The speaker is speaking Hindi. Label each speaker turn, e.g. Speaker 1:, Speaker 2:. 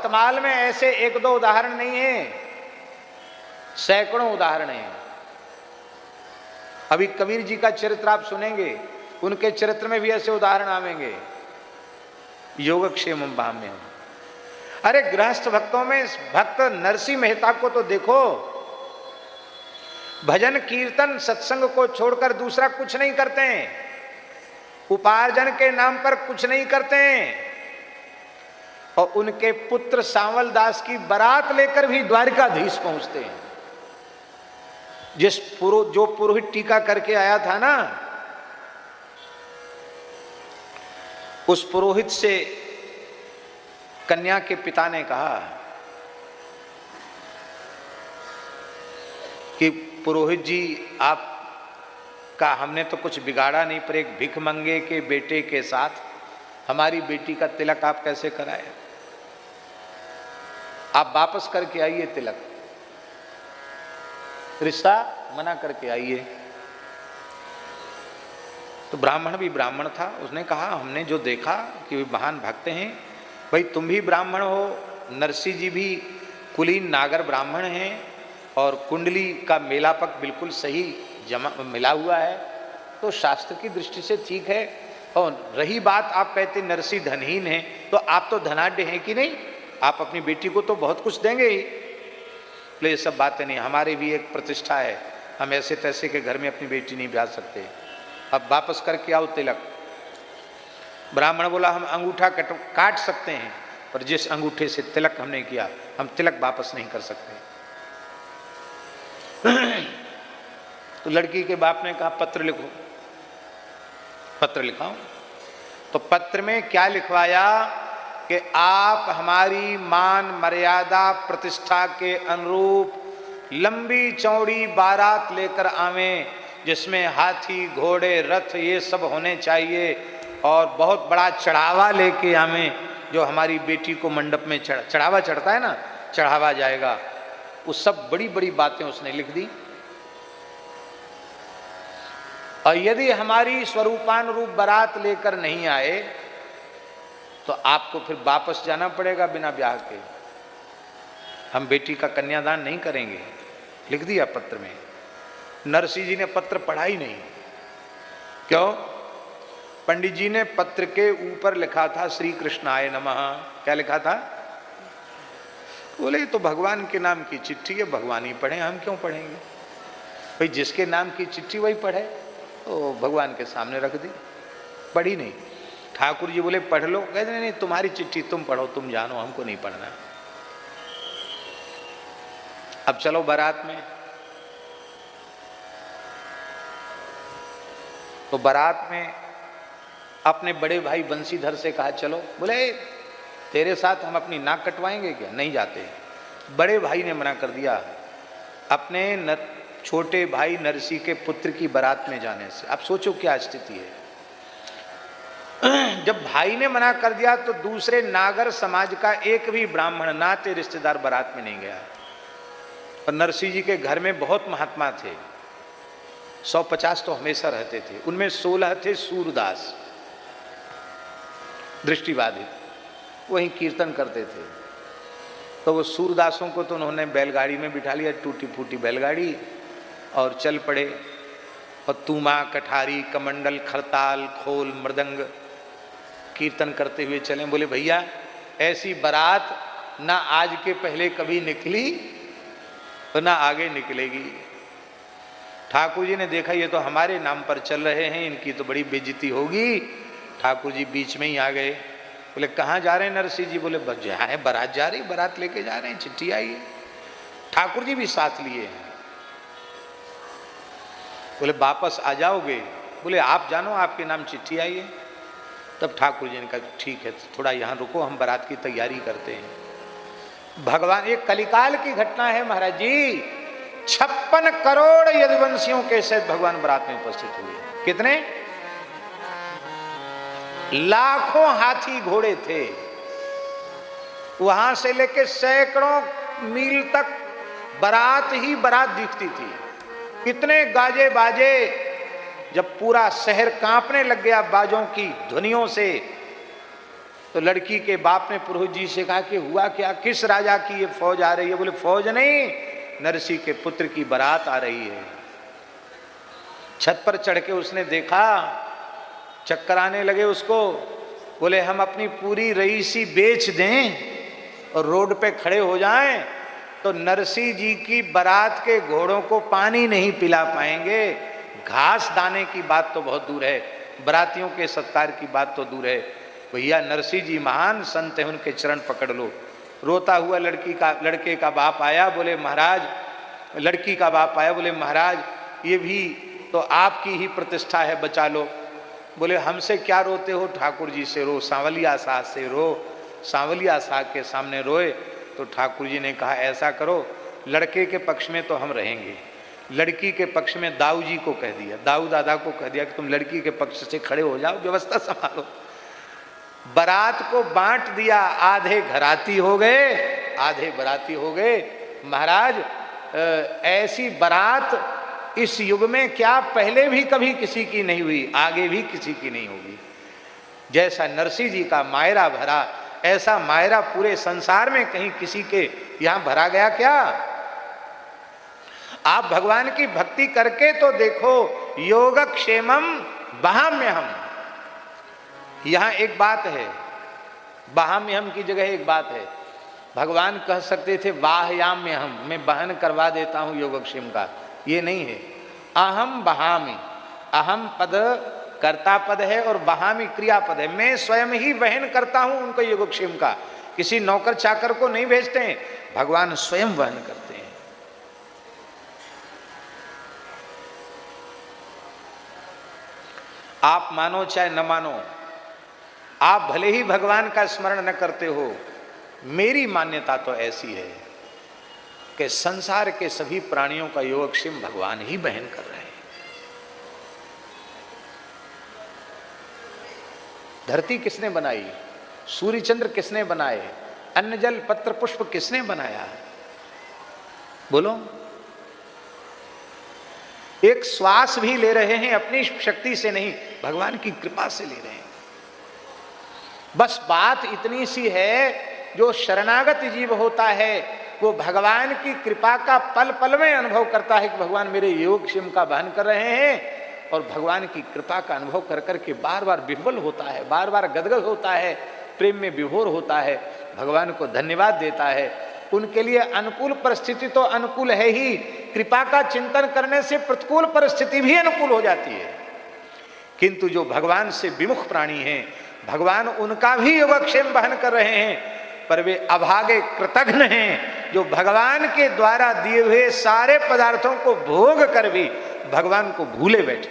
Speaker 1: भक्तमाल में ऐसे एक दो उदाहरण नहीं है, सैकड़ों उदाहरण हैं। अभी कबीर जी का चरित्र आप सुनेंगे, उनके चरित्र में भी ऐसे उदाहरण आवेंगे। योगक्षेमम भाम्यम। अरे गृहस्थ भक्तों में भक्त नरसिंह मेहता को तो देखो, भजन कीर्तन सत्संग को छोड़कर दूसरा कुछ नहीं करते हैं, उपार्जन के नाम पर कुछ नहीं करते हैं। और उनके पुत्र सांवल दास की बारात लेकर भी द्वारिकाधीश पहुंचते हैं। जो पुरोहित टीका करके आया था ना, उस पुरोहित से कन्या के पिता ने कहा कि पुरोहित जी, आप का हमने तो कुछ बिगाड़ा नहीं, पर एक भिख मंगे के बेटे के साथ हमारी बेटी का तिलक आप कैसे कराए? आप वापस करके आइए तिलक, रिश्ता मना करके आइए। तो ब्राह्मण भी ब्राह्मण था, उसने कहा हमने जो देखा कि वे महान भक्त हैं, भाई तुम भी ब्राह्मण हो, नरसिंह जी भी कुलीन नागर ब्राह्मण हैं, और कुंडली का मेलापक बिल्कुल सही जमा मिला हुआ है, तो शास्त्र की दृष्टि से ठीक है। और रही बात आप कहते नरसिंह धनहीन है, तो आप तो धनाढ्य हैं कि नहीं, आप अपनी बेटी को तो बहुत कुछ देंगे ही। तो ये सब बातें नहीं, हमारी भी एक प्रतिष्ठा है, हम ऐसे तैसे के घर में अपनी बेटी नहीं ब्याह सकते, अब वापस करके आओ तिलक। ब्राह्मण बोला हम अंगूठा काट सकते हैं, पर जिस अंगूठे से तिलक हमने किया, हम तिलक वापस नहीं कर सकते। तो लड़की के बाप ने कहा पत्र लिखो। पत्र लिखाओ। तो पत्र में क्या लिखवाया कि आप हमारी मान मर्यादा प्रतिष्ठा के अनुरूप लंबी चौड़ी बारात लेकर आवें, जिसमें हाथी घोड़े रथ ये सब होने चाहिए, और बहुत बड़ा चढ़ावा लेके आवें, जो हमारी बेटी को मंडप में चढ़ावा चढ़ता है ना, चढ़ावा जाएगा। वो सब बड़ी बड़ी बातें उसने लिख दी। और यदि हमारी स्वरूपानुरूप बारात लेकर नहीं आए तो आपको फिर वापस जाना पड़ेगा बिना ब्याह के, हम बेटी का कन्यादान नहीं करेंगे, लिख दिया पत्र में। नरसिंह जी ने पत्र पढ़ा ही नहीं। क्यों? पंडित जी ने पत्र के ऊपर लिखा था श्री कृष्णाय नमः। क्या लिखा था? बोले तो भगवान के नाम की चिट्ठी है, भगवान ही पढ़े, हम क्यों पढ़ेंगे? भाई जिसके नाम की चिट्ठी वही पढ़े, तो भगवान के सामने रख दी, पढ़ी नहीं। ठाकुर जी बोले पढ़ लो, कहते नहीं तुम्हारी चिट्ठी तुम पढ़ो, तुम जानो, हमको नहीं पढ़ना। अब चलो बारात में। तो बारात में अपने बड़े भाई बंसीधर से कहा चलो। बोले तेरे साथ हम अपनी नाक कटवाएंगे क्या? नहीं जाते। बड़े भाई ने मना कर दिया अपने छोटे भाई नरसिंह के पुत्र की बारात में जाने से। अब सोचो क्या स्थिति है। जब भाई ने मना कर दिया तो दूसरे नागर समाज का एक भी ब्राह्मण नाते रिश्तेदार बारात में नहीं गया। और नरसिंह जी के घर में बहुत महात्मा थे, 150 तो हमेशा रहते थे, उनमें 16 थे सूरदास, दृष्टिबाधित, वहीं कीर्तन करते थे। तो वो सूरदासों को तो उन्होंने बैलगाड़ी में बिठा लिया, टूटी फूटी बैलगाड़ी, और चल पड़े। और तूमा कठारी कमंडल खरताल खोल मृदंग कीर्तन करते हुए चले। बोले भैया ऐसी बारात ना आज के पहले कभी निकली तो ना आगे निकलेगी। ठाकुर जी ने देखा ये तो हमारे नाम पर चल रहे हैं, इनकी तो बड़ी बेइज्जती होगी। ठाकुर जी बीच में ही आ गए। बोले कहाँ जा रहे हैं नरसिंह जी? बोले बस जा है, बारात जा रही, बारात लेके जा रहे हैं, चिट्ठी आई है। ठाकुर जी भी साथ लिए हैं। बोले वापस आ जाओगे? बोले आप जानो, आपके नाम चिट्ठी आई है। तब ठाकुर जी ने कहा ठीक है, थोड़ा यहाँ रुको, हम बारात की तैयारी करते हैं। भगवान, ये कलिकाल की घटना है महाराज जी। 56 करोड़ यदुवंशियों के सहित भगवान बारात में उपस्थित हुए। कितने? लाखों हाथी घोड़े थे। वहां से लेके सैकड़ों मील तक बारात ही बारात दिखती थी। इतने गाजे बाजे, जब पूरा शहर कांपने लग गया बाजों की ध्वनियों से, तो लड़की के बाप ने पुरोहित जी से कहा कि हुआ क्या, किस राजा की ये फौज आ रही है? बोले फौज नहीं, नरसी के पुत्र की बारात आ रही है। छत पर चढ़ के उसने देखा, चक्कर आने लगे उसको। बोले हम अपनी पूरी रईसी बेच दें और रोड पे खड़े हो जाएं तो नरसी जी की बारात के घोड़ों को पानी नहीं पिला पाएंगे। घास दाने की बात तो बहुत दूर है, बरातियों के सत्कार की बात तो दूर है। भैया नरसी जी महान संत है, उनके चरण पकड़ लो। रोता हुआ लड़के का बाप आया, बोले महाराज, लड़की का बाप आया, बोले महाराज ये भी तो आपकी ही प्रतिष्ठा है, बचा लो। बोले हमसे क्या रोते हो, ठाकुर जी से रो, सांवलिया शाह से रो। सांवलिया शाह के सामने रोए तो ठाकुर जी ने कहा ऐसा करो, लड़के के पक्ष में तो हम रहेंगे, लड़की के पक्ष में दाऊ जी को कह दिया, दाऊ दादा को कह दिया कि तुम लड़की के पक्ष से खड़े हो जाओ, व्यवस्था संभालो। बारात को बांट दिया, आधे घराती हो गए, आधे बराती हो गए। महाराज ऐसी बारात इस युग में क्या पहले भी कभी किसी की नहीं हुई, आगे भी किसी की नहीं होगी। जैसा नरसी जी का मायरा भरा, ऐसा मायरा पूरे संसार में कहीं किसी के यहां भरा गया क्या? आप भगवान की भक्ति करके तो देखो, योगक्षेमम वहाम्यहम। यहां एक बात है, वहाम्यहम की जगह एक बात है। भगवान कह सकते थे वाहयाम्यहम, मैं वहन करवा देता हूं योगक्षेम का, ये नहीं है। अहम बहामी, अहम पद कर्ता पद है और बहामी क्रियापद है। मैं स्वयं ही वहन करता हूं उनको योगक्षेम का, किसी नौकर चाकर को नहीं भेजते हैं, भगवान स्वयं वहन करते हैं। आप मानो चाहे न मानो, आप भले ही भगवान का स्मरण न करते हो, मेरी मान्यता तो ऐसी है कि संसार के सभी प्राणियों का योगक्षेम भगवान ही वहन कर रहे हैं। धरती किसने बनाई? सूर्य चंद्र किसने बनाए? अन्न जल पत्र पुष्प किसने बनाया? बोलो। एक श्वास भी ले रहे हैं अपनी शक्ति से नहीं, भगवान की कृपा से ले रहे हैं। बस बात इतनी सी है, जो शरणागत जीव होता है वो भगवान की कृपा का पल पल में अनुभव करता है कि भगवान मेरे योगक्षेम का वहन कर रहे हैं, और भगवान की कृपा का अनुभव कर करके बार बार विह्वल होता है, बार बार गदगद होता है, प्रेम में विभोर होता है, भगवान को धन्यवाद देता है। उनके लिए अनुकूल परिस्थिति तो अनुकूल है ही, कृपा का चिंतन करने से प्रतिकूल परिस्थिति भी अनुकूल हो जाती है। किंतु जो भगवान से विमुख प्राणी हैं, भगवान उनका भी योगक्षेम वहन कर रहे हैं, पर वे अभागे कृतघ्न हैं, जो भगवान के द्वारा दिए हुए सारे पदार्थों को भोग कर भी भगवान को भूले बैठे।